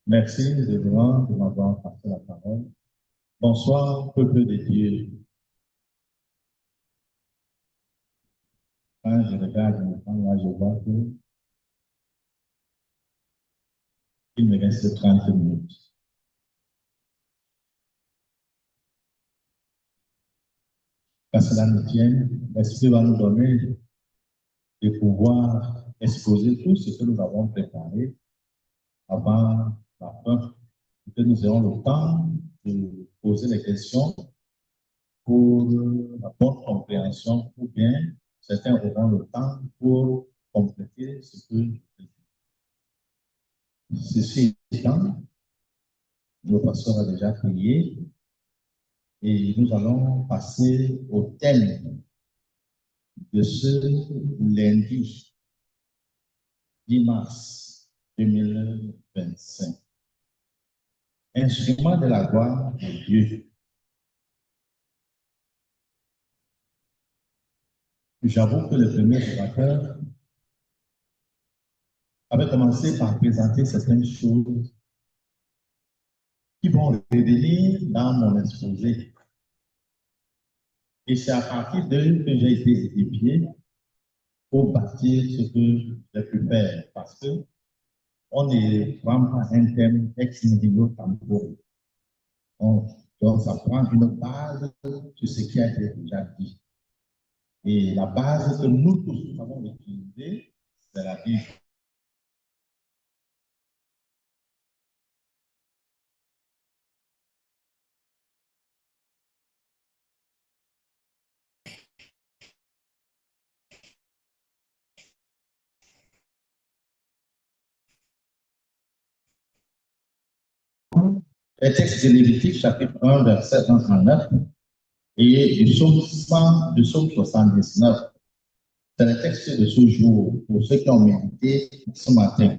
Merci, Révérend, de m'avoir passé la parole. Bonsoir, peuple de Dieu. Quand je regarde le temps, là, je vois qu'il me reste 30 minutes. Qu'à cela nous tienne, l'Esprit va nous donner de pouvoir exposer tout ce que nous avons préparé avant la fin, que nous ayons le temps de poser les questions pour la bonne compréhension, ou bien certains auront le temps pour compléter ce que ceci étant, le pasteur a déjà prié et nous allons passer au thème de ce lundi 10 mars 2025. Instrument de la gloire de Dieu. J'avoue que le premier orateur avait commencé par présenter certaines choses qui vont revenir dans mon exposé. Et c'est à partir d'eux que j'ai été édifié pour bâtir ce que j'ai pu faire. Parce que on ne prend pas un thème ex nihilo tempore. Donc, ça prend une base sur ce qui a été déjà dit. Et la base que nous tous avons utilisée, c'est la Bible. Les textes de Lévitique, chapitre 1, verset 1 à 9, et du psaume 100, du psaume 79. C'est le texte de ce jour pour ceux qui ont médité ce matin.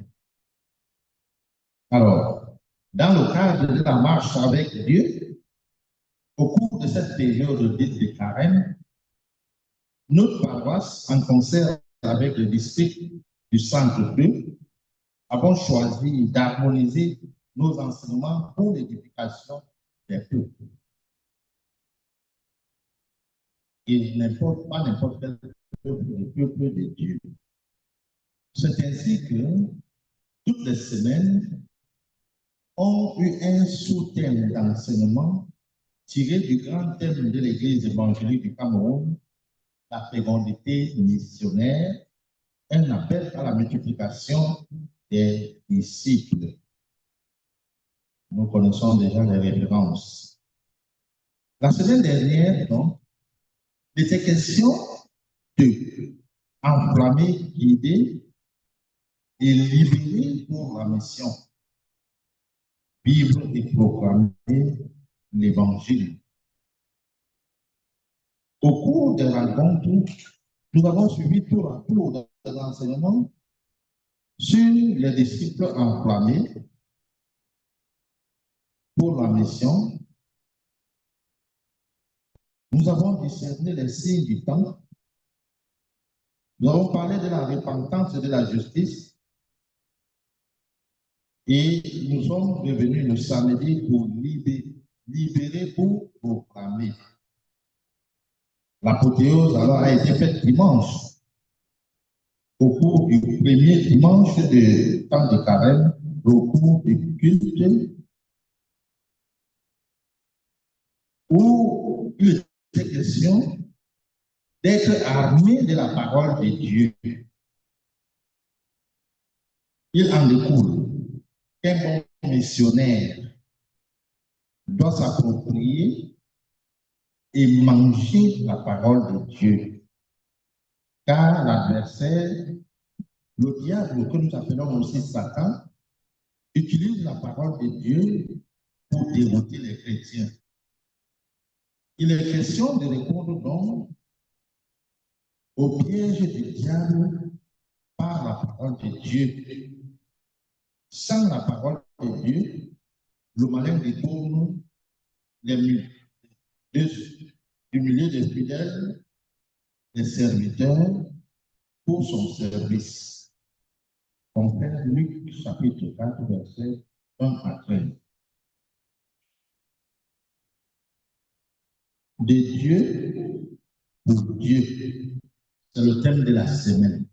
Alors, dans le cadre de la marche avec Dieu, au cours de cette période dite de carême, notre paroisse, en concert avec le district du Centre-Peu, avons choisi d'harmoniser nos enseignements pour l'édification des peuples. Et pas n'importe quel peuple, le peuple de Dieu. C'est ainsi que toutes les semaines ont eu un sous-thème d'enseignement tiré du grand thème de l'Église évangélique du Cameroun, la fécondité missionnaire, un appel à la multiplication des disciples. Nous connaissons déjà les références. La semaine dernière, donc, il était question de enflammer, guider et libérer pour la mission. Vivre et proclamer l'évangile. Au cours des rencontres, nous avons suivi tour à tour des enseignements sur les disciples enflammés pour la mission. Nous avons discerné les signes du temps. Nous avons parlé de la repentance et de la justice. Et nous sommes revenus le samedi pour libérer pour proclamer. L'apothéose alors a été faite dimanche, au cours du premier dimanche de temps de carême, au cours du culte, où il était question d'être armé de la parole de Dieu. Il en découle qu'un bon missionnaire doit s'approprier et manger la parole de Dieu. Car l'adversaire, le diable que nous appelons aussi Satan, utilise la parole de Dieu pour dérouter les chrétiens. Il est question de répondre donc au piège du diable par la parole de Dieu. Sans la parole de Dieu, le malin détourne du milieu des fidèles, des serviteurs, pour son service. Confère Luc chapitre 4, verset 1 à 13. De Dieu pour Dieu, c'est le thème de la semaine.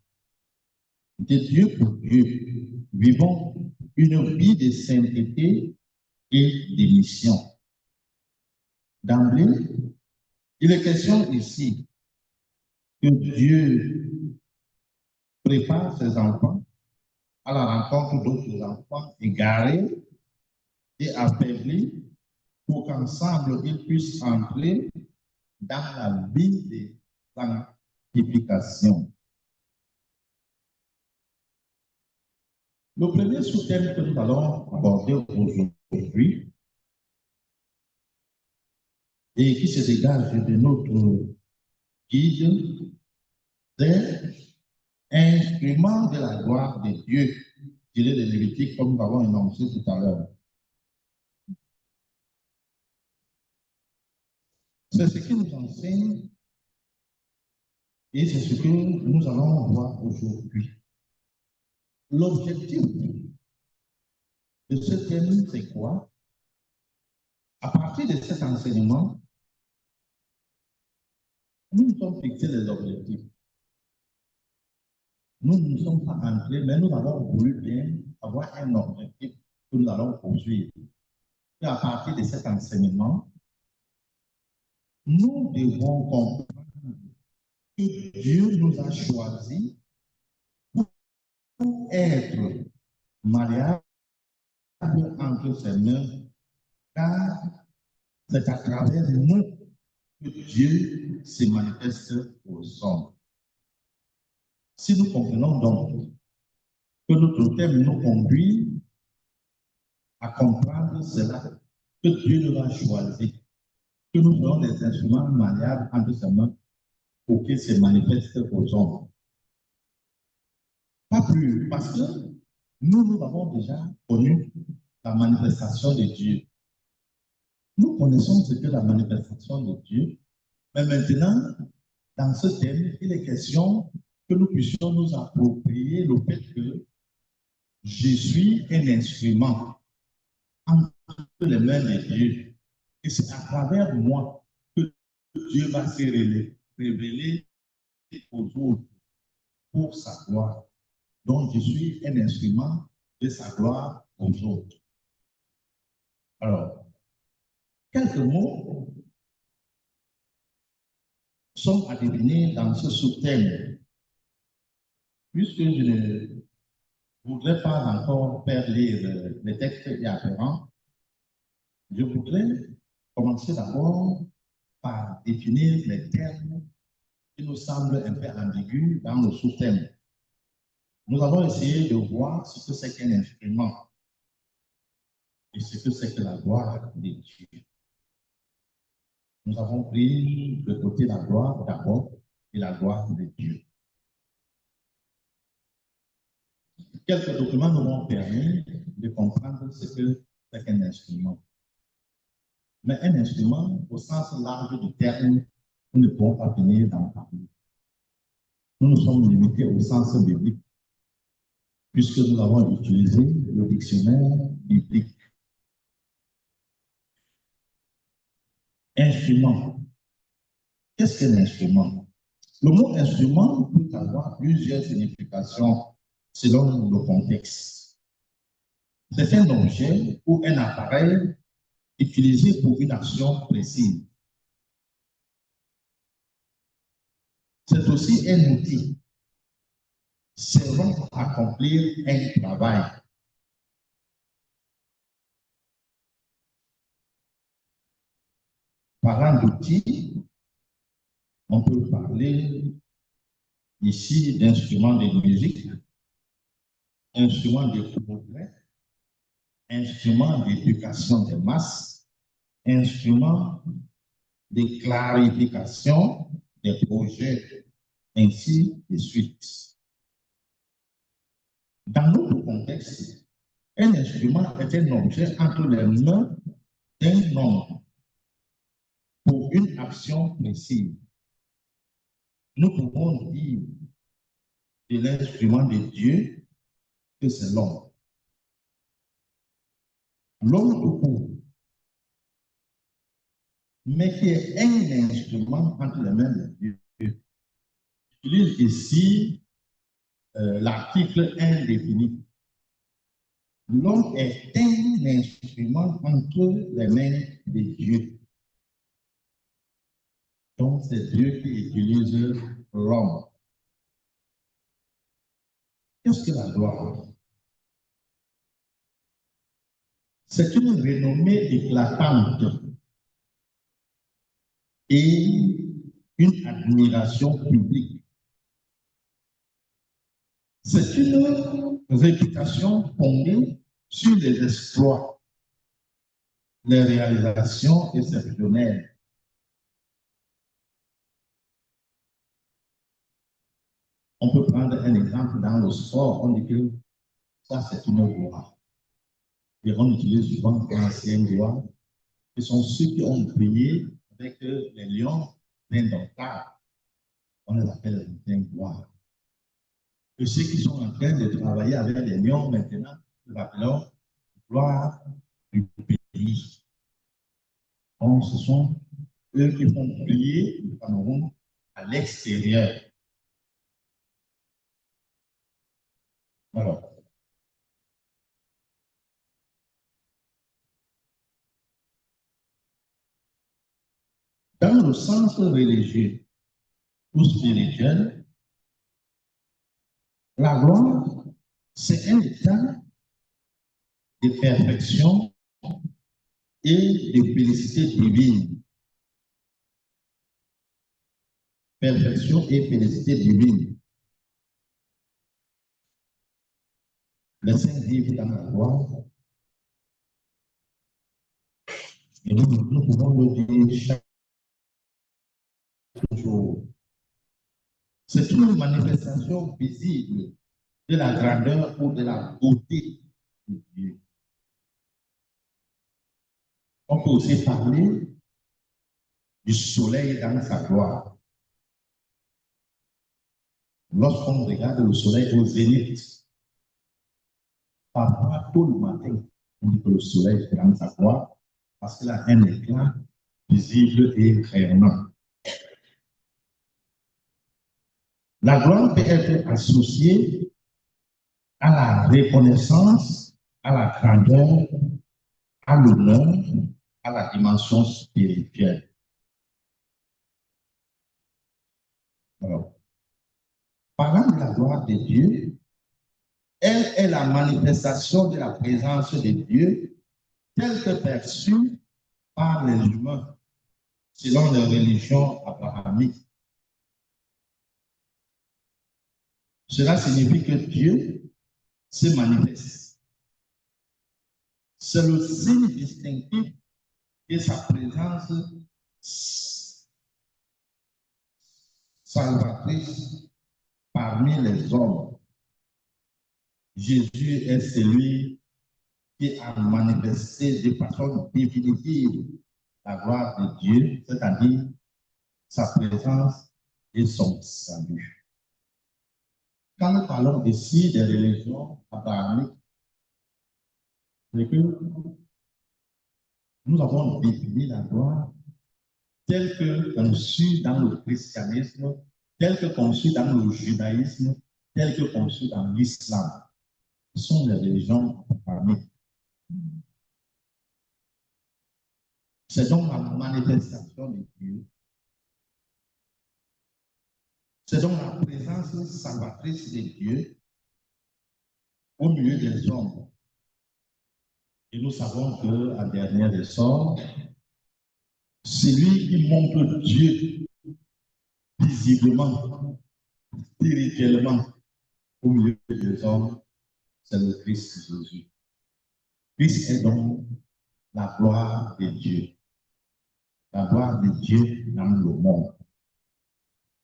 De Dieu pour Dieu, vivons une vie de sainteté et de mission. D'emblée, il est question ici que Dieu prépare ses enfants à la rencontre d'autres enfants égarés et affaiblis pour qu'ensemble ils puissent entrer dans la vie de sanctification. Le premier sous-thème que nous allons aborder aujourd'hui et qui se dégage de notre guide, c'est instrument de la gloire de Dieu, tiré de Lévitique, comme nous avons énoncé tout à l'heure. C'est ce qui nous enseigne et c'est ce que nous allons voir aujourd'hui. L'objectif de ce thème, c'est quoi? À partir de cet enseignement, nous nous sommes fixés les objectifs. Nous ne sommes pas entrés, mais nous avons voulu bien avoir un objectif que nous allons poursuivre. Et à partir de cet enseignement, nous devons comprendre que Dieu nous a choisis pour être mariables entre ses mains, car c'est à travers nous que Dieu se manifeste aux hommes. Si nous comprenons donc que notre thème nous conduit à comprendre cela, que Dieu nous a choisi, que nous serons des instruments malléables entre ses mains pour qu'il se manifeste aux hommes. Pas plus, parce que nous avons déjà connu la manifestation de Dieu. Nous connaissons ce que la manifestation de Dieu, mais maintenant, dans ce thème, il est question que nous puissions nous approprier le fait que je suis un instrument entre les mains de Dieu. Et c'est à travers moi que Dieu va se révéler aux autres pour sa gloire. Donc, je suis un instrument de sa gloire aux autres. Alors, quelques mots sont à définir dans ce sous-thème. Puisque je ne voudrais pas encore faire lire les textes y afférents, je voudrais commencer d'abord par définir les termes qui nous semblent un peu ambigus dans le sous-thème. Nous allons essayer de voir ce que c'est qu'un instrument et ce que c'est que la gloire de Dieu. Nous avons pris le côté de la gloire d'abord et la gloire de Dieu. Quelques documents nous ont permis de comprendre ce que c'est qu'un instrument. Mais un instrument, au sens large du terme, nous ne pouvons pas finir d'en parler. Nous nous sommes limités au sens biblique, puisque nous avons utilisé le dictionnaire biblique. Instrument. Qu'est-ce qu'un instrument? Le mot instrument peut avoir plusieurs significations selon le contexte. C'est un objet ou un appareil utilisé pour une action précise. C'est aussi un outil servant à accomplir un travail. Parlant d'outils, on peut parler ici d'instruments de musique, instruments de progrès, instruments d'éducation des masses, instruments de clarification des projets, ainsi de suite. Dans notre contexte, un instrument est un objet entre les mains d'un homme pour une action précise. Nous pouvons dire de l'instrument de Dieu que c'est l'homme. L'homme tout court, mais qui est un instrument entre les mains de Dieu. J'utilise ici l'article indéfini. L'homme est un instrument entre les mains de Dieu. Donc, c'est Dieu qui utilise l'homme. Qu'est-ce que la gloire? C'est une renommée éclatante et une admiration publique. C'est une réputation fondée sur les exploits, les réalisations exceptionnelles. On peut prendre un exemple dans le sport, on dit que ça c'est une gloire. Et on utilise souvent l'ancienne gloire, qui sont ceux qui ont brillé avec les lions indomptables. On les appelle les anciennes gloires. Et ceux qui sont en train de travailler avec les lions maintenant, nous appelons gloire du pays. Donc, ce sont eux qui font briller le Cameroun à l'extérieur. Alors, dans le sens religieux ou spirituel, la gloire, c'est un état de perfection et de félicité divine. Perfection et félicité divine. Les saints vivent dans la gloire. Et nous pouvons le dire chaque jour. C'est une manifestation visible de la grandeur ou de la beauté de Dieu. On peut aussi parler du soleil dans sa gloire. Lorsqu'on regarde le soleil au zénith, parfois tout le matin, on dit que le soleil est dans sa gloire parce qu'il a un éclat visible et rayonnant. La gloire peut être associée à la reconnaissance, à la grandeur, à l'honneur, à la dimension spirituelle. Alors, parlant de la gloire de Dieu, elle est la manifestation de la présence de Dieu telle que perçue par les humains selon les religions abrahamiques. Cela signifie que Dieu se manifeste. C'est le signe distinctif de sa présence salvatrice parmi les hommes. Jésus est celui qui a manifesté de façon définitive la gloire de Dieu, c'est-à-dire sa présence et son salut. Quand nous parlons ici des religions abrahamiques, c'est que nous avons défini la gloire telle que conçue dans le christianisme, telle que conçue dans le judaïsme, telle que conçue dans l'islam. Ce sont les religions abrahamiques. C'est donc la manifestation de Dieu. C'est donc la présence salvatrice de Dieu au milieu des hommes. Et nous savons qu'à dernier ressort, celui qui montre Dieu visiblement, spirituellement, au milieu des hommes, c'est le Christ Jésus. Christ est donc la gloire de Dieu. La gloire de Dieu dans le monde.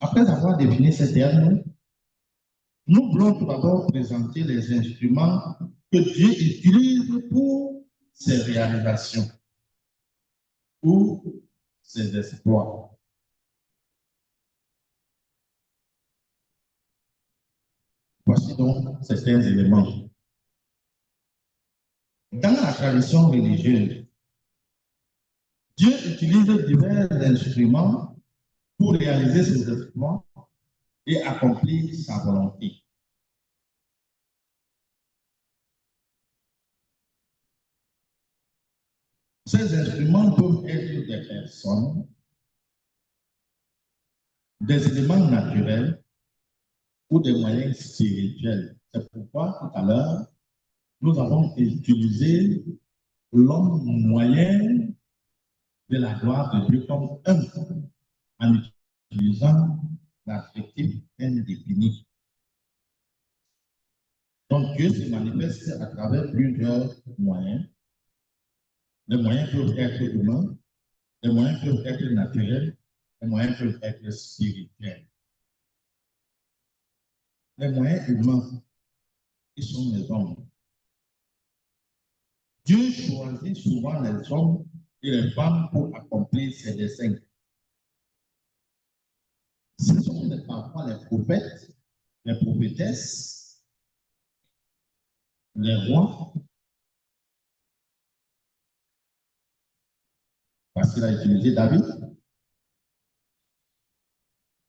Après avoir défini ces termes, nous voulons tout d'abord présenter les instruments que Dieu utilise pour ses réalisations, pour ses exploits. Voici donc certains éléments. Dans la tradition religieuse, Dieu utilise divers instruments pour réaliser ses exploits et accomplir sa volonté. Ces instruments peuvent être des personnes, des éléments naturels ou des moyens spirituels. C'est pourquoi tout à l'heure, nous avons utilisé l'homme moyen de la gloire de Dieu comme un en utilisant l'adjectif indéfini. Donc Dieu se manifeste à travers plusieurs moyens. Les moyens peuvent être humains, les moyens peuvent être naturels, les moyens peuvent être spirituels. Les moyens humains, qui sont les hommes. Dieu choisit souvent les hommes et les femmes pour accomplir ses desseins. Ce sont parfois les prophètes, les prophétesses, les rois, parce qu'il a utilisé David.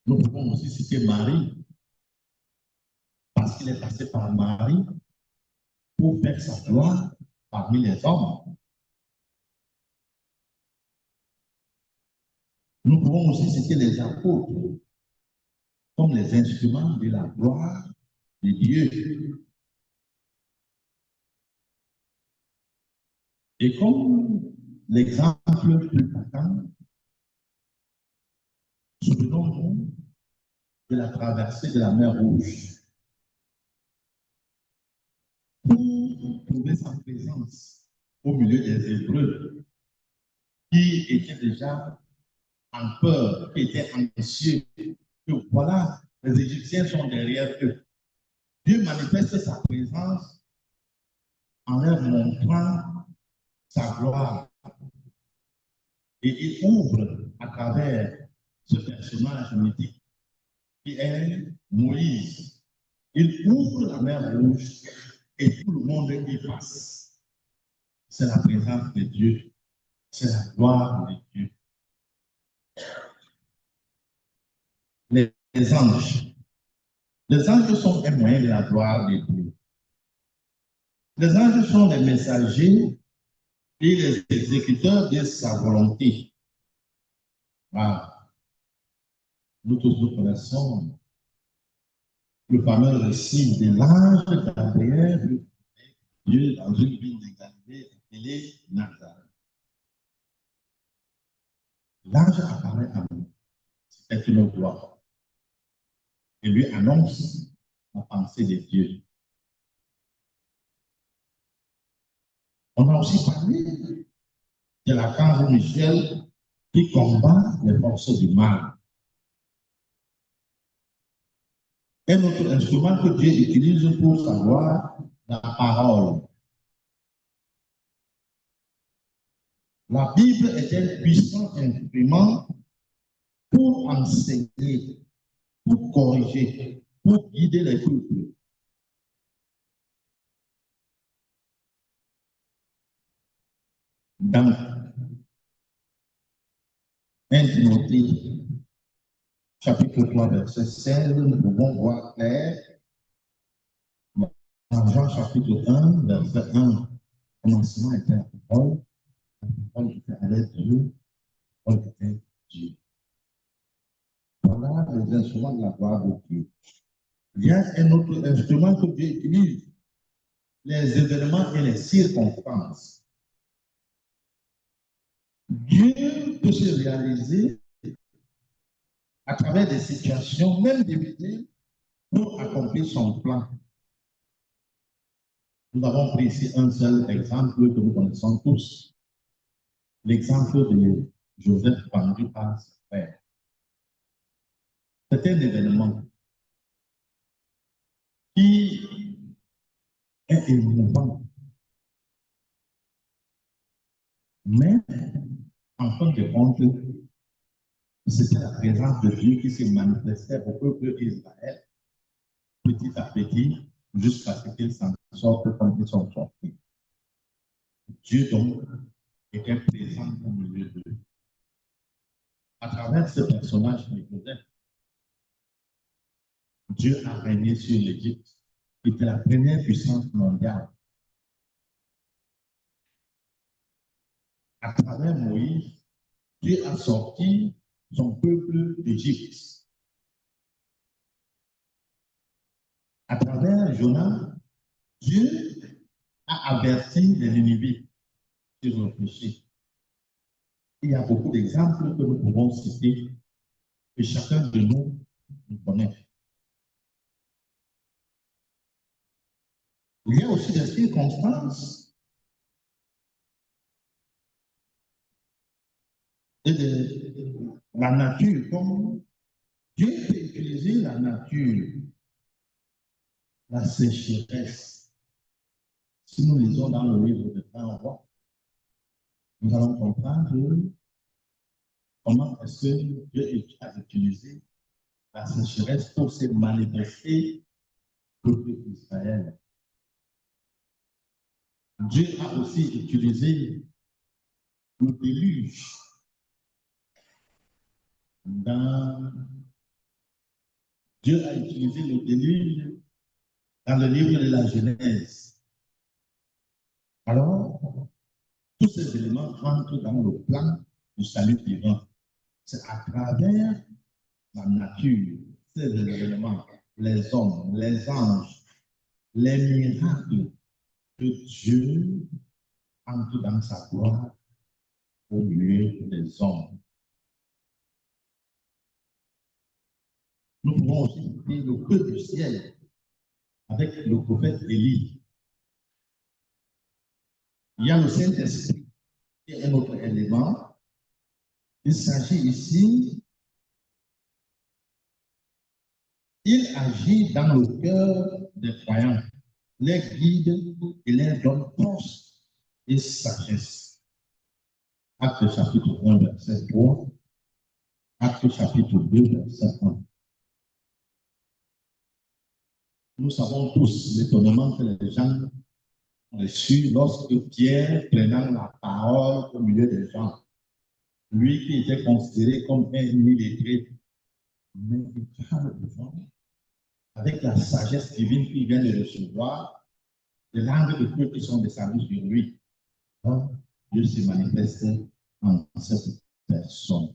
Nous pouvons aussi citer Marie, parce qu'il est passé par Marie pour faire sa gloire parmi les hommes. Nous pouvons aussi citer les apôtres comme les instruments de la gloire de Dieu. Et comme l'exemple plus patent, souvenons-nous de la traversée de la mer Rouge. Pour trouver sa présence au milieu des Hébreux, qui étaient déjà en peur, qui étaient anxieux, que voilà, les Égyptiens sont derrière eux. Dieu manifeste sa présence en leur montrant sa gloire. Et il ouvre à travers ce personnage mythique qui est Moïse. Il ouvre la mer Rouge et tout le monde y passe. C'est la présence de Dieu. C'est la gloire de Dieu. Les anges. Les anges sont un moyen de la gloire de Dieu. Les anges sont les messagers et les exécuteurs de sa volonté. Ah, nous tous nous connaissons le fameux récit de l'ange Gabriel, Dieu dans une ville de Galilée appelée Nazareth. L'ange apparaît à nous, c'est une gloire, et lui annonce la pensée de Dieu. On a aussi parlé de l'archange Michel qui combat les forces du mal. Un autre instrument que Dieu utilise pour savoir la parole. La Bible est un puissant instrument pour enseigner, pour corriger, pour guider les peuples. Dans 1 Timothée, chapitre 3, verset 16, nous pouvons voir clair. Dans Jean, chapitre 1, verset 1, commencement était la parole était avec Dieu, la parole était Dieu. Voilà les instruments de la gloire de Dieu. Il y a un autre instrument que Dieu utilise, les événements et les circonstances. Dieu peut se réaliser à travers des situations, même d'éviter, pour accomplir son plan. Nous avons pris ici un seul exemple que nous connaissons tous, l'exemple de Joseph pendu par ses frères. C'est un événement qui est émouvant. Mais, en fin de compte, c'était la présence de Dieu qui se manifestait au peuple d'Israël, petit à petit, jusqu'à ce qu'ils s'en sortent comme ils sont sortis. Dieu donc était présent au milieu d'eux. À travers ce personnage de Joseph, Dieu a régné sur l'Égypte, qui était la première puissance mondiale. À travers Moïse, Dieu a sorti son peuple d'Égypte. À travers Jonas, Dieu a averti les Ninivites sur le péché. Il y a beaucoup d'exemples que nous pouvons citer, que chacun de nous connaît. Il y a aussi des circonstances et de la nature, comme Dieu peut utiliser la nature, la sécheresse. Si nous lisons dans le livre de 1 roi, nous allons comprendre comment est-ce que Dieu a utilisé la sécheresse pour se manifester au peuple d'Israël. Dieu a aussi utilisé le déluge Dieu a utilisé le déluge dans le livre de la Genèse. Alors, tous ces éléments rentrent dans le plan du salut divin. C'est à travers la nature, ces éléments, les hommes, les anges, les miracles, que Dieu entre dans sa gloire au milieu des hommes. Nous pouvons aussi citer le feu du ciel avec le prophète Élie. Il y a le Saint-Esprit qui est un autre élément. Il s'agit ici, il agit dans le cœur des croyants, les guide et les donne force et sagesse. Acte chapitre 1, verset 3. Acte chapitre 2, verset 1. Nous savons tous l'étonnement que les gens ont reçu lorsque Pierre, prenant la parole au milieu des gens, lui qui était considéré comme un illettré, mais il parle devant, avec la sagesse divine qu'il vient de recevoir, les langues de feu qui sont descendues sur lui. Donc, Dieu se manifeste en cette personne.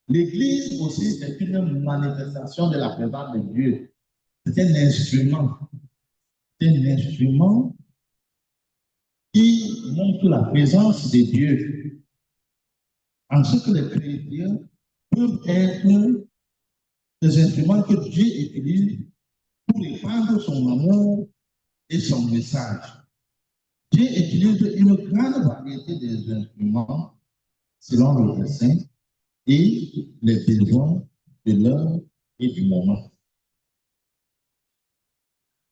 L'Église aussi est une manifestation de la présence de Dieu. C'est un instrument. C'est un instrument qui montre la présence de Dieu. En ce que les chrétiens peuvent être des instruments que Dieu utilise pour répandre son amour et son message. Dieu utilise une grande variété des instruments selon le dessein et les besoins de l'heure et du moment.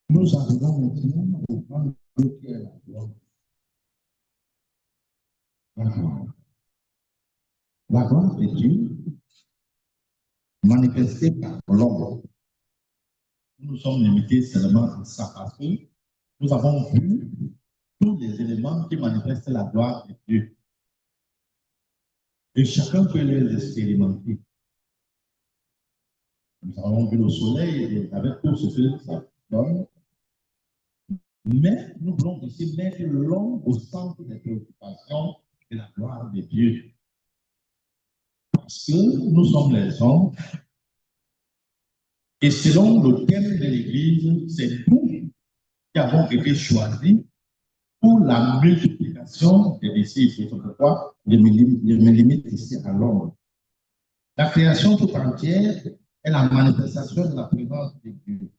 Nous arrivons maintenant au point qui est la gloire. La gloire de Dieu manifestée par l'homme. Nous sommes limités seulement à ça parce que nous avons vu tous les éléments qui manifestent la gloire de Dieu. Et chacun peut les expérimenter. Nous avons vu le soleil avec tout ce que ça donne. Mais nous voulons ici mettre l'homme au centre des préoccupations de la gloire de Dieu. Parce que nous sommes les hommes. Et selon le thème de l'Église, c'est nous qui avons été choisis pour la multiplication des disciples. C'est pourquoi je me limite ici à l'homme. La création tout entière est la manifestation de la présence de Dieu,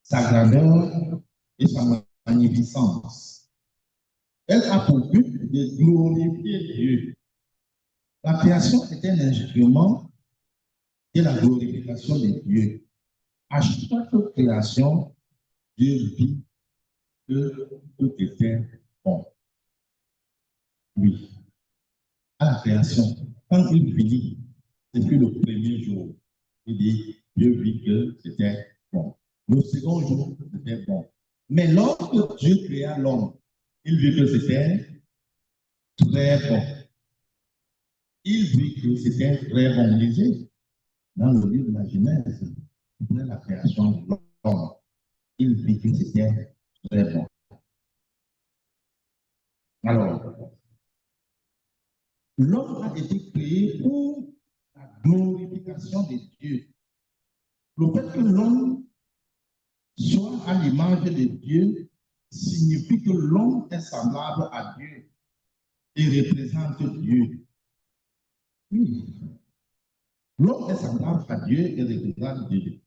sa grandeur et sa magnificence. Elle a pour but de glorifier Dieu. La création est un instrument de la glorification de Dieu. À chaque création, Dieu vit que tout était bon. Oui. À la création, quand il finit, c'est que le premier jour, il dit, Dieu vit que c'était bon. Le second jour, c'était bon. Mais lorsque Dieu créa l'homme, il vit que c'était très bon. Il vit que c'était très bon. Lisez dans le livre de la Genèse, après la création de l'homme, il vit que c'était très bon. Alors, l'homme a été créé pour la glorification de Dieu. Le fait que l'homme soit à l'image de Dieu signifie que l'homme est semblable à Dieu et représente Dieu. Oui. L'homme est semblable à Dieu et représente Dieu.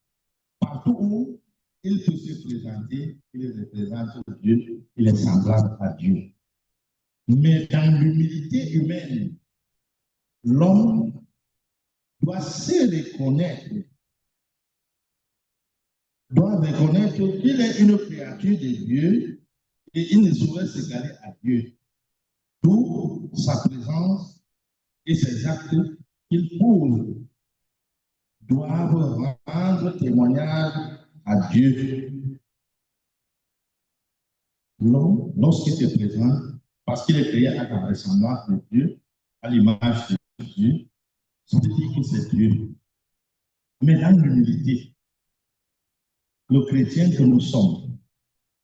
Partout où il peut se présenter, il représente Dieu, il est semblable à Dieu. Mais dans l'humilité humaine, l'homme doit reconnaître qu'il est une créature de Dieu et il ne saurait s'égaler à Dieu. D'où sa présence et ses actes qu'il pose doivent rendre témoignage à Dieu. L'homme, lorsqu'il se présente, parce qu'il est créé à la ressemblance de Dieu, à l'image de Dieu, ça veut dire que c'est Dieu. Mais dans l'humilité, le chrétien que nous sommes,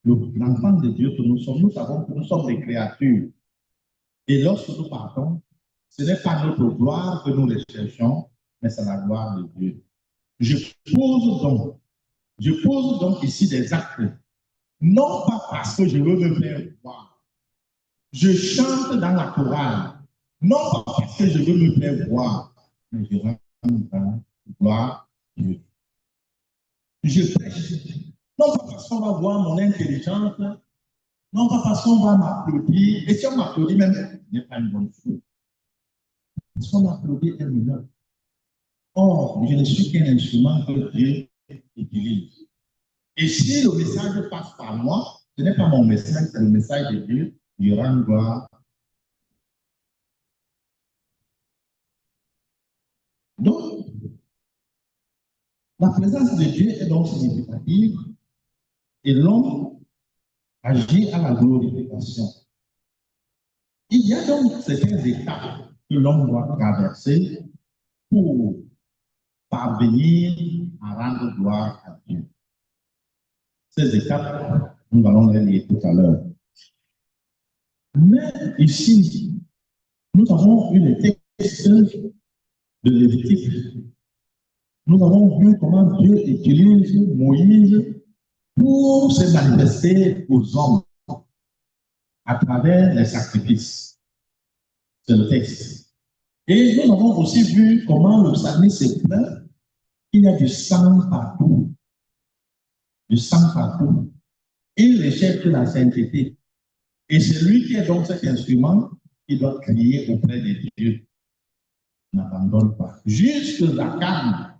l'enfant de Dieu que nous sommes, nous savons que nous sommes des créatures. Et lorsque nous partons, ce n'est pas notre gloire que nous recherchons, mais c'est la gloire de Dieu. Je pose donc ici des actes, non pas parce que je veux me faire voir. Je chante dans la chorale, non pas parce que je veux me faire voir, mais je rends la gloire à Dieu. Je prêche, non pas parce qu'on va voir mon intelligence, non pas parce qu'on va m'applaudir, et si on m'applaudit même, ce n'est pas une bonne chose. Parce qu'on m'applaudit un mineur. Or, je ne suis qu'un instrument que Dieu utilise. Et si le message passe par moi, ce n'est pas mon message, c'est le message de Dieu, il y aura une gloire. Donc, la présence de Dieu est donc significative et l'homme agit à la glorification. Il y a donc certaines étapes que l'homme doit traverser pour parvenir à rendre gloire à Dieu. Ces étapes, nous allons les lire tout à l'heure. Mais ici, nous avons eu les textes de Lévitique. Nous avons vu comment Dieu utilise Moïse pour se manifester aux hommes à travers les sacrifices. C'est le texte. Et nous avons aussi vu comment le psalmiste se plaint qu'il y a du sang partout. Du sang partout. Il recherche la sainteté. Et c'est lui qui est donc cet instrument qui doit crier auprès de Dieu. N'abandonne pas. Jusque la calme.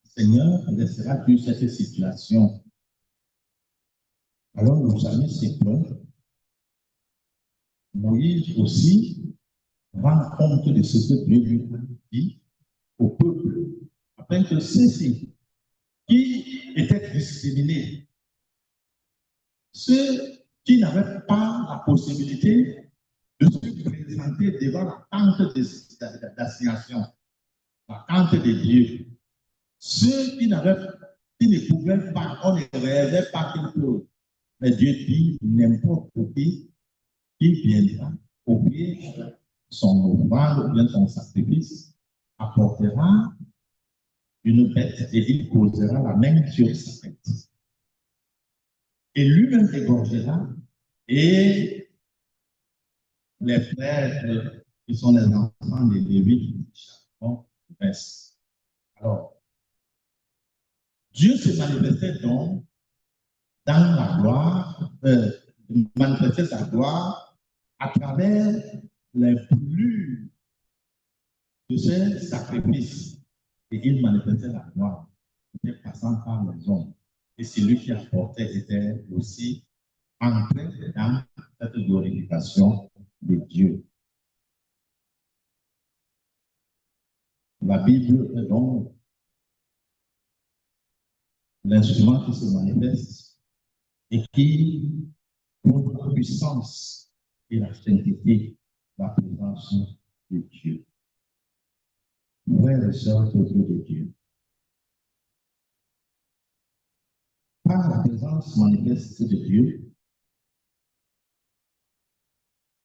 Seigneur, laissera-tu cette situation? Alors le psalmiste se plaint. Moïse aussi rend compte de ce que Dieu lui a dit au peuple, afin que ceux-ci qui étaient discriminés, ceux qui n'avaient pas la possibilité de se présenter devant la tente d'assignation, la tente de Dieu, ceux qui ne pouvaient pas, on ne rêvait pas qu'ils peuvent. Mais Dieu dit, n'importe qui viendra offrir son offrande ou bien son sacrifice, apportera une bête et il posera la main sur sa tête. Et lui-même égorgera et les frères qui sont les enfants des Lévites vont rester. Alors, Dieu se manifestait donc dans la gloire, manifestait sa gloire à travers les flux de ces sacrifices. Et il manifestait la gloire, était passant par les hommes. Et celui qui apportait était aussi entré dans cette glorification de Dieu. La Bible est donc l'instrument qui se manifeste et qui montre la puissance et la sainteté la présence de Dieu. Frères et sœurs de Dieu. Par la présence manifeste de Dieu,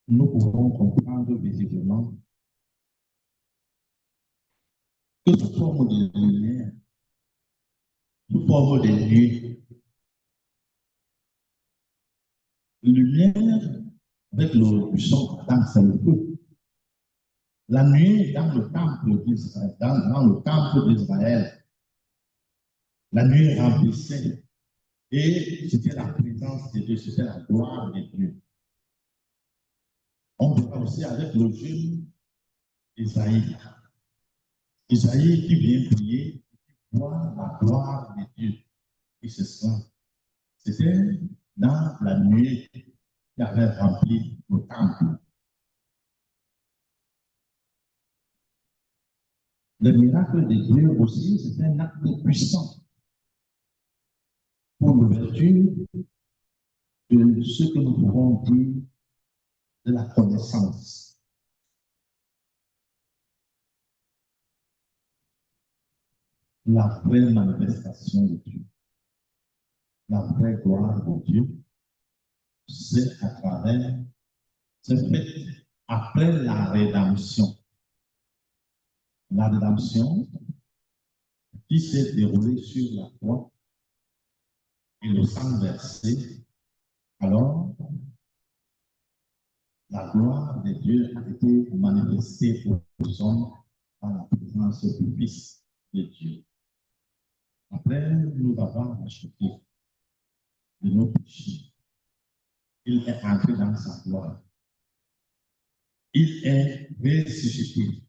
nous pouvons comprendre visiblement que sous forme de lumière, sous forme de nuit, lumière avec le son dans le feu. La nuit dans le temple d'Israël, dans le temple d'Israël, la nuit remplissait et c'était la présence de Dieu, c'était la gloire de Dieu. On voit aussi avec le jeune Isaïe. Isaïe qui vient prier, voit la gloire de Dieu. Et c'est ça. C'était dans la nuit qui avait rempli le temple. Le miracle de Dieu aussi, c'est un acte puissant pour l'ouverture de ce que nous pouvons dire de la connaissance. La vraie manifestation de Dieu, la vraie gloire de Dieu, c'est à travers, c'est fait après la rédemption. La rédemption qui s'est déroulée sur la croix et le sang versé, alors la gloire de Dieu a été manifestée aux hommes par la présence du Fils de Dieu. Après nous avoir acheté de nos péchés, il est entré dans sa gloire. Il est ressuscité.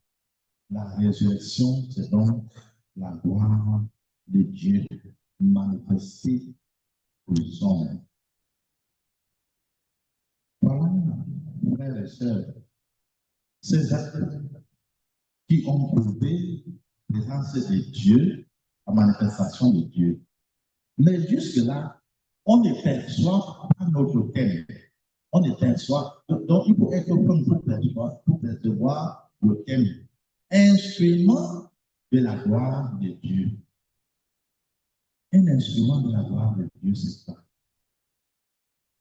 La résurrection, c'est donc la gloire de Dieu manifestée aux hommes. Voilà, frères et sœurs, ces actes qui ont prouvé la présence de Dieu, la manifestation de Dieu. Mais jusque-là, on ne perçoit pas notre thème. On ne perçoit. Donc, il faut être comme pour percevoir le thème. Instrument de la gloire de Dieu. Un instrument de la gloire de Dieu, c'est ça.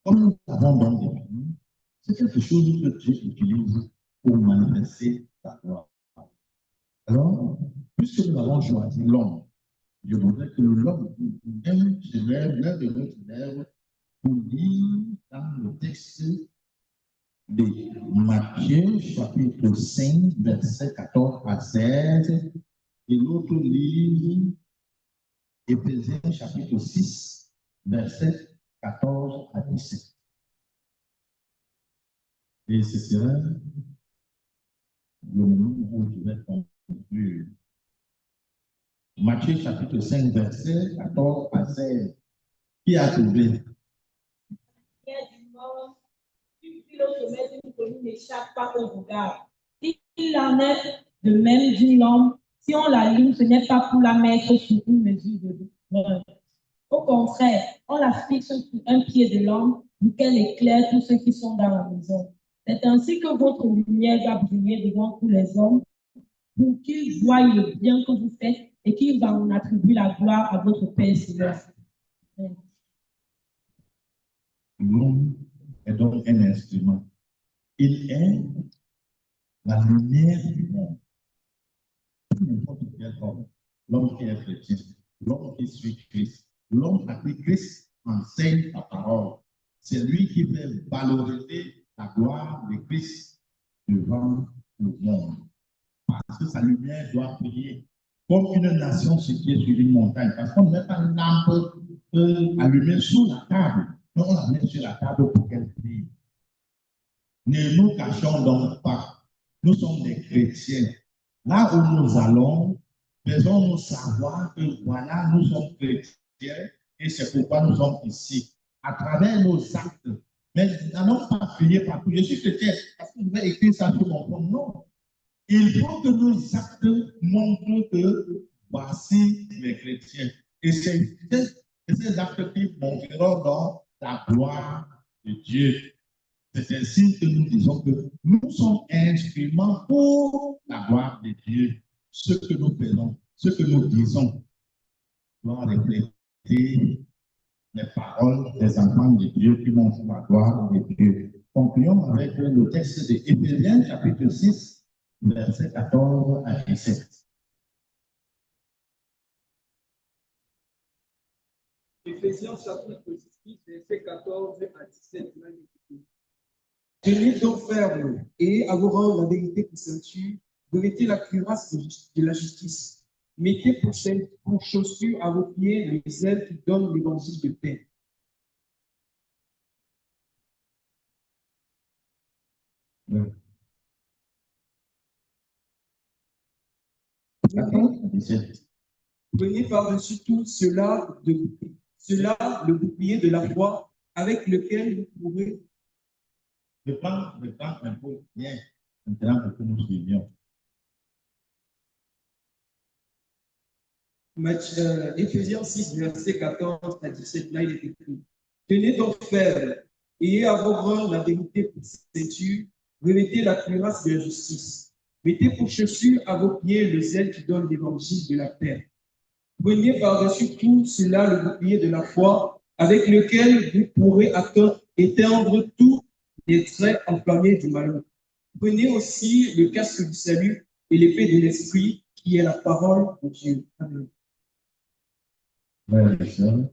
Comme nous avons donc défini, c'est quelque chose que Dieu utilise pour manifester sa gloire. Alors, puisque nous avons choisi l'homme, je voudrais que l'homme même se lève, l'un de nous se lève pour lire dans le texte de Matthieu, chapitre 5, versets 14 à 16, et l'autre livre, Éphésiens, chapitre 6, versets 14 à 17. Et ce sera le moment où je vais conclure. Matthieu, chapitre 5, versets 14 à 16. Qui a trouvé? Le sommet d'une colline n'échappe pas au regard. Il en est de même d'une lampe. Si on l'allume, ce n'est pas pour la mettre sur une mesure de lumière. Au contraire, on la fixe sur un pied de lampe pour qu'elle éclaire tous ceux qui sont dans la maison. C'est ainsi que votre lumière va briller devant tous les hommes pour qu'ils voient le bien que vous faites et qu'ils en attribuent la gloire à votre Père céleste. L'homme est donc un instrument. Il est la lumière du monde. N'importe quel homme, l'homme qui est chrétien, l'homme qui suit Christ, l'homme à qui Christ enseigne la parole, c'est lui qui fait valoriser la gloire de Christ devant le monde. Parce que sa lumière doit briller comme une nation située sur une montagne. Parce qu'on ne met pas une lampe allumée sous la table, mais on la met sur la table pour qu'elle brille. Ne nous cachons donc pas. Nous sommes des chrétiens. Là où nous allons, faisons-nous savoir que voilà, nous sommes chrétiens et c'est pourquoi nous sommes ici. À travers nos actes. Mais n'allons pas crier partout. Je suis chrétien. Parce que je vais écrire ça sur mon compte. Non. Il faut que nos actes montrent que voici les chrétiens. Et c'est ces actes qui montreront donc la gloire de Dieu. C'est ainsi que nous disons que nous sommes instruments pour la gloire de Dieu. Ce que nous faisons, ce que nous disons, doit refléter les paroles des enfants de Dieu qui montrent la gloire de Dieu. Concluons avec le texte de Éphésiens chapitre 6, versets 14 à 17. Éphésiens chapitre 6, versets 14 à 17. Tenez donc ferme et à vos rangs la vérité pour ceinture, revêtez la cuirasse de la justice. Mettez pour chaussures à vos pieds les ailes qui donnent l'évangile de paix. Prenez par-dessus tout cela le bouclier de la foi avec lequel vous pourrez. Je prends un peu bien, maintenant pour que nous suivions. Éphésiens 6, verset 14 à 17, là il est écrit. Tenez donc ferme, ayez à vos rangs la vérité pour ceinture, revêtez la cuirasse de la justice. Mettez pour chaussures à vos pieds le zèle qui donne l'évangile de la paix. Prenez par-dessus tout cela le bouclier de la foi, avec lequel vous pourrez éteindre tous les traits enflammés du malheur. Prenez aussi le casque du salut et l'épée de l'esprit, qui est la parole de Dieu. Amen. Frères et sœurs,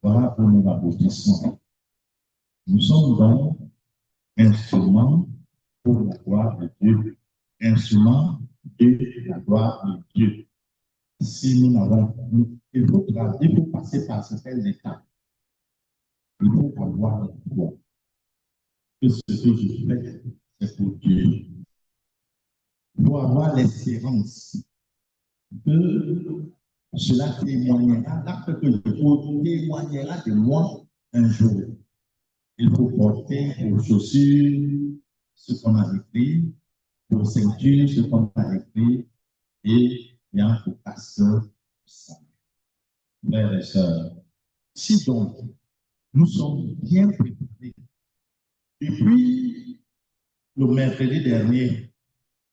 voilà pour nous l'aboutissement. Nous sommes donc instruments pour la gloire de Dieu, instruments de la gloire de Dieu. Si nous n'avons, il faut passer par certaines étapes. Il faut avoir la foi. Que ce que je fais, c'est pour Dieu. Il faut avoir l'espérance que cela témoignera, l'acte que je pose témoignera de moi un jour. Il faut porter pour chaussures ce qu'on a écrit, pour ceinture ce qu'on a écrit, et bien pour casque ça. Frères et sœurs, si donc nous sommes bien préparés, depuis le mercredi dernier,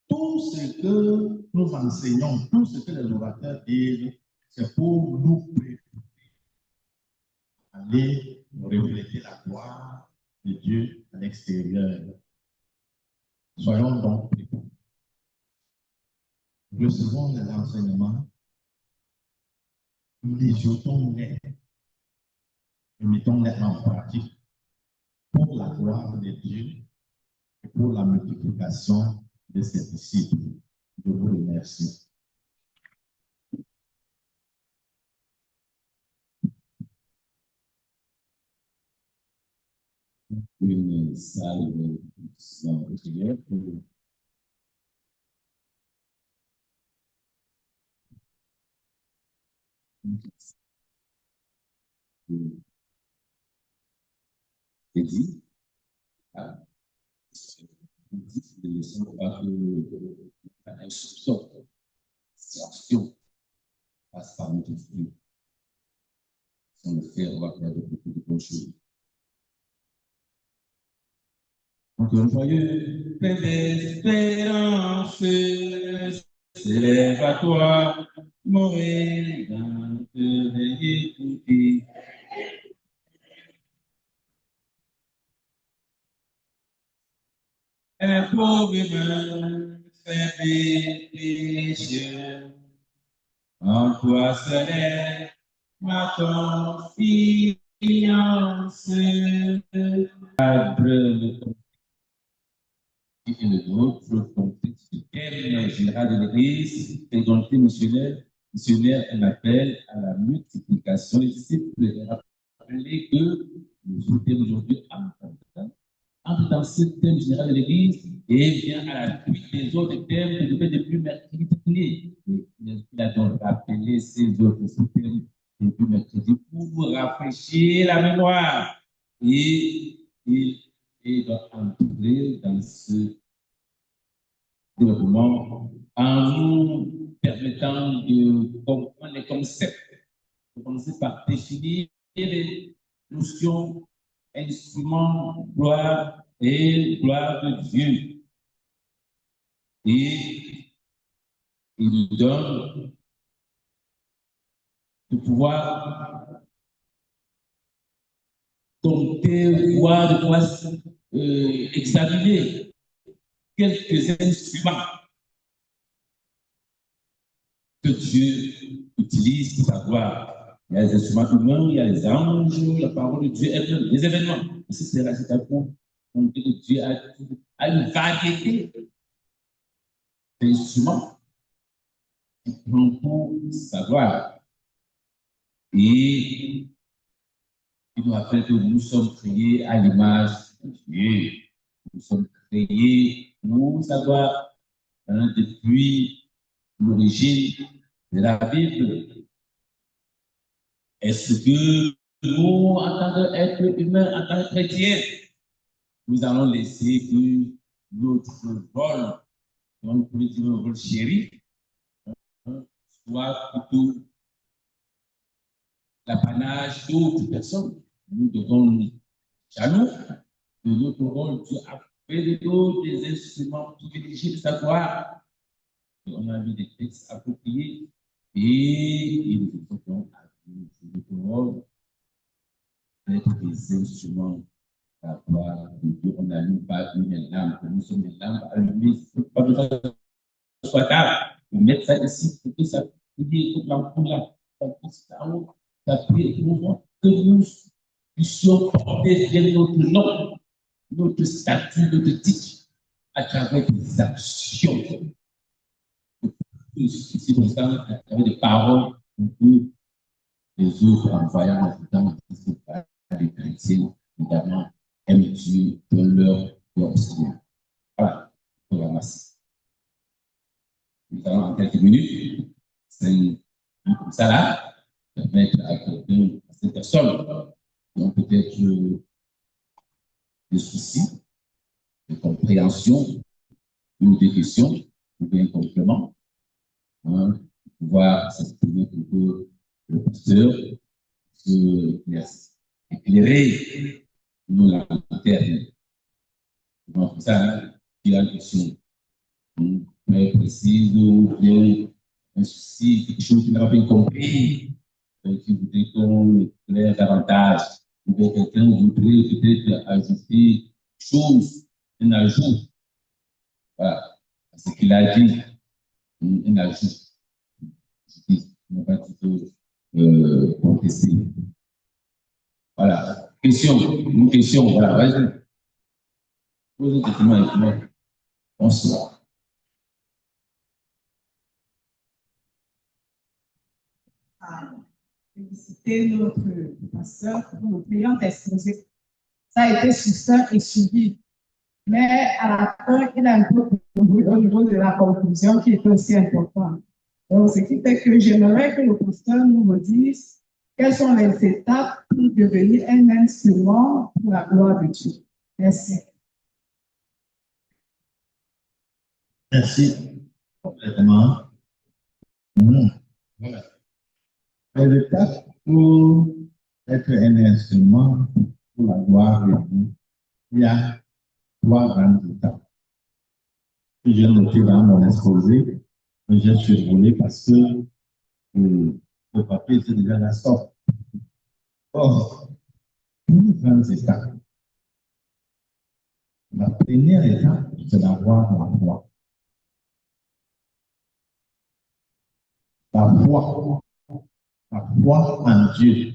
tout ce que nous enseignons, tout ce que les orateurs disent, c'est pour nous préparer à aller refléter la gloire de Dieu à l'extérieur. Soyons donc préparés. Recevons les enseignements, nous les jetons-les et mettons-les en pratique pour la gloire de Dieu et pour la multiplication de ses disciples. Je vous remercie. Une salle de prière pour dit, ne sont pas un soupçon, sanction passe par notre fruit. Sans le faire, on va faire beaucoup de bonnes choses. Donc, un joyeux plein d'espérance s'élève à toi, mourir dans te veiller tout. Un pauvre humain fait des péchés. En toi seul ma confiance. Et le nôtre, contexte du thème général de l'Église, présenter missionnaire un appel à la multiplication des disciples et rappeler que nous souhaitons aujourd'hui entre dans ce thème général de l'Église et vient à la suite des autres thèmes que devaient depuis mercredi clés. Il a donc rappelé ces autres thèmes depuis mercredi pour vous rafraîchir la mémoire. Et il va entrer dans ce développement en nous permettant de comprendre les concepts. On va commencer par définir les notions, instruments, gloire, et gloire de Dieu. Et il nous donne de pouvoir compter, voir, de pouvoir examiner quelques instruments que Dieu utilise pour savoir. Il y a les instruments humains, il y a les anges, la parole de Dieu, les événements. C'est à pour montrer que Dieu a une variété d'instruments pour savoir. Et il nous rappelle que nous sommes créés à l'image de Dieu. Nous sommes créés pour savoir, depuis l'origine de la Bible. Est-ce que nous, en tant qu'être humain, en tant que chrétien, nous allons laisser que notre vol, donc pour dire un vol chéri, soit plutôt l'apanage d'autres personnes? Nous devons nous jaloux de notre rôle. Dieu a fait de nous des instruments privilégiés de savoir. On a mis des textes appropriés et il faut donc notre rôle d'être des instruments à la gloire de Dieu. On n'allume pas une lampe, nous sommes des lampes allumées. Il ne faut pas que ça soit tard. On met ça ici pour que ça brille toute l'ampoule là. Ça brille pour que nous puissions porter notre nom, notre statut, notre titre à travers des actions. C'est comme ça, à travers des paroles, on peut les autres en voyant notre temps, les chrétiens, évidemment, aiment Dieu de leur Seigneur. Voilà, je vous remercie. Nous allons en quelques minutes, c'est comme ça là, permettre à quelqu'un, à cette personne, qui ont peut-être des soucis de compréhension, ou des questions, ou bien un complément, pouvoir s'exprimer pour que le pasteur se laisse éclairer nos lanternes. Donc, ça, il y a une question très précise ou bien un souci, quelque chose qu'il n'a pas bien compris, qui voudrait qu'on éclaire davantage, ou bien quelqu'un voudrait peut-être ajouter chose, un ajout. Voilà, ce qu'il a dit, un ajout. On va plutôt contester. Voilà. Question, une question, voilà, vas-y. Posez une question avec moi. Bonsoir. Féliciter notre pasteur pour le brillant exposé. Ça a été succinct et suivi. Mais à la fin, il a un peu au niveau de la conclusion qui est aussi importante. Donc, ce qui fait que j'aimerais que le pasteur nous redise quelles sont les étapes pour devenir un instrument pour la gloire de Dieu. Merci. Merci. Complètement. Voilà. Les étapes pour être un instrument pour la gloire de Dieu, il y a 3 grandes étapes que j'ai notées dans mon exposé, que j'ai survolé parce que le papier était déjà la sorte. Or, une grande étape. La première étape, c'est d'avoir la foi. La foi en Dieu.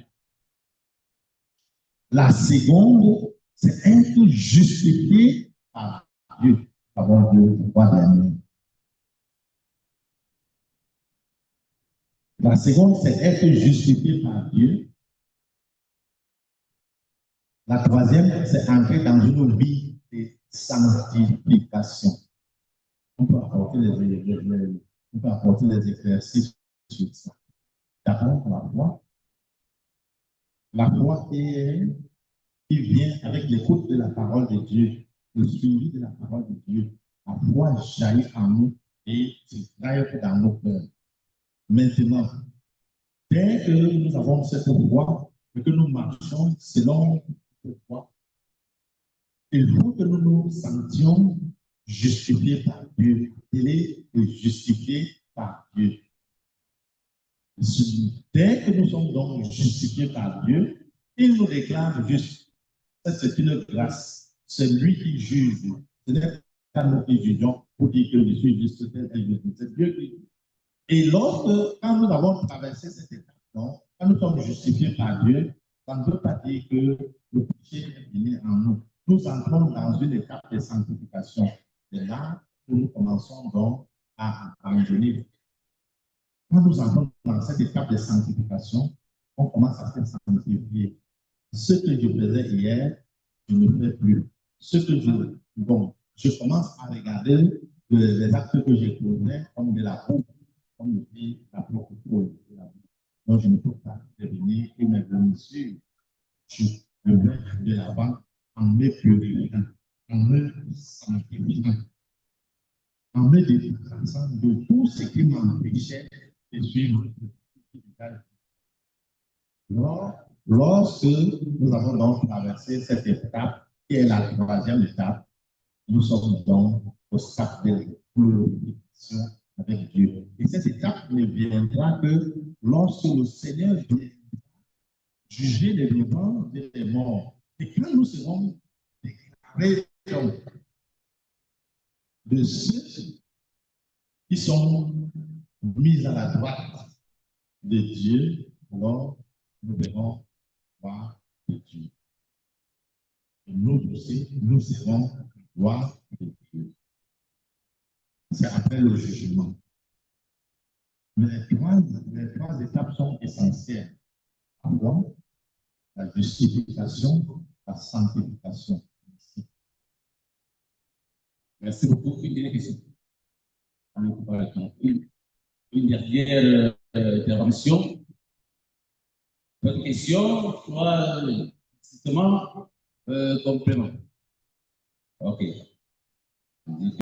La seconde, c'est être justifié par Dieu. Avant Dieu, pouvoir l'aimer. La seconde, c'est être justifié par Dieu. La troisième, c'est entrer dans une vie de sanctification. On peut apporter des exercices sur ça. D'abord, la foi. La foi qui vient avec l'écoute de la parole de Dieu, le suivi de la parole de Dieu. La foi jaillit en nous et se travaille dans nos cœurs. Maintenant, dès que nous avons cette foi et que nous marchons selon cette foi, Il faut que nous nous sentions justifiés par Dieu. Il est justifié par Dieu. Dès que nous sommes donc justifiés par Dieu, il nous déclare juste. Ça, c'est une grâce. C'est lui qui juge. Ce n'est pas nous qui jugeons pour dire que je suis juste, c'est Dieu qui juge. Et lorsque, quand nous avons traversé cette étape, donc, quand nous sommes justifiés par Dieu, ça ne veut pas dire que le péché est venu en nous. Nous entrons dans une étape de sanctification. C'est là que nous commençons donc à abandonner. Quand nous entrons dans cette étape de sanctification, on commence à se sanctifier. Ce que je faisais hier, je ne fais plus. Ce que je commence à regarder les actes que j'ai posés comme de la honte, comme dit la propre Paul. Donc, je ne peux pas devenir une blessure. Je vais de l'avant en me purifiant, en me sanctifiant, en me débarrassant de tout ce qui m'empêchait de suivre lorsque nous avons donc traversé cette étape, qui est la troisième étape, nous sommes donc au stade de glorification avec Dieu. Et cette étape ne viendra que lorsque le Seigneur vient juger les vivants et les morts. Et quand nous serons déclarés de ceux qui sont mis à la droite de Dieu, alors nous verrons voir de Dieu. Et nous aussi, nous serons voir de Dieu. C'est après le jugement. Mais les trois étapes sont essentielles. Avant, la justification, la sanctification. Merci beaucoup. Une dernière question. Une dernière intervention. Votre question, soit justement complément. OK.